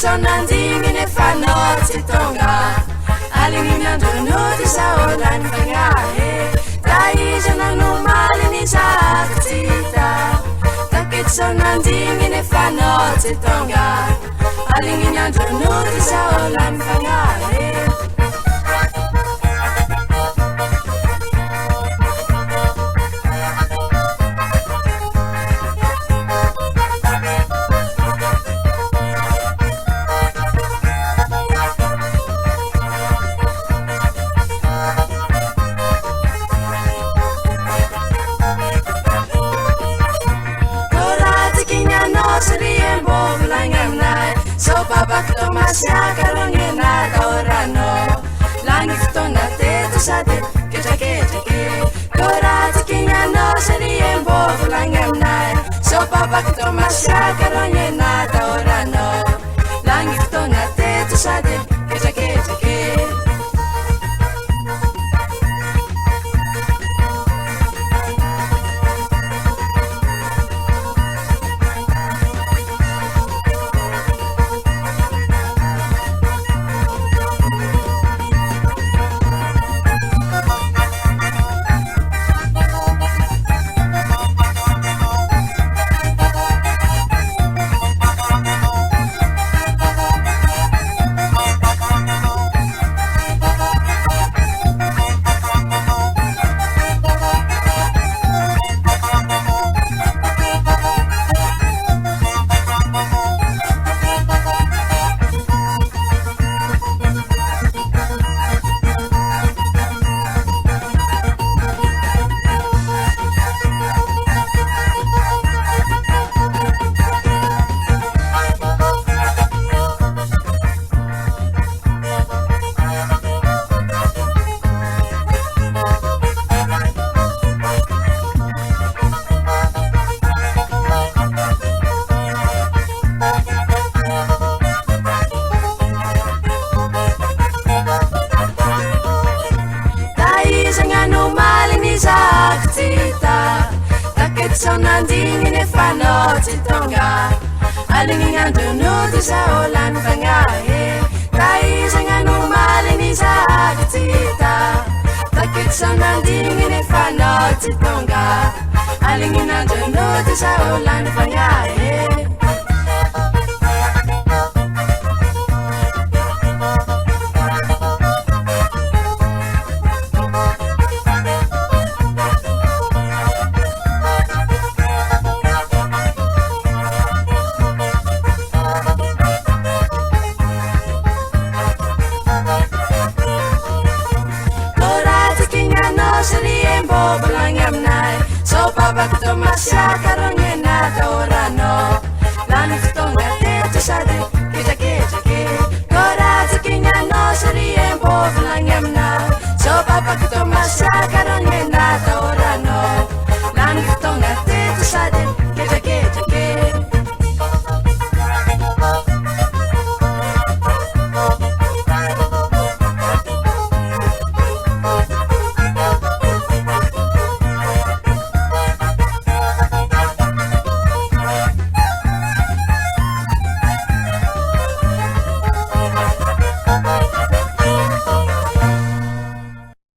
sonandingine fanoti tonga alingimyandonoti saolan fangahe taijana numalini sakatita takit sonandingine fanoti tonga alingimyandonoti saolan fangahe So papa Tomasya karongin na taurano langit to na te to sa te ke korati kinya no serien bo langam nai so papa Tomasya karongin na taurano langit to na te to sa te ke sonandingine fanoti tonga alingimyandonoti saolan fangahe taizangano malini sakatita takit sonandingine fanoti tonga alingimyandonoti saolan fangahe so papa Tomasya karongin na taurano langit to na te to sa te ke korati kinya no serien bo langam na so papa Tomasya karongin na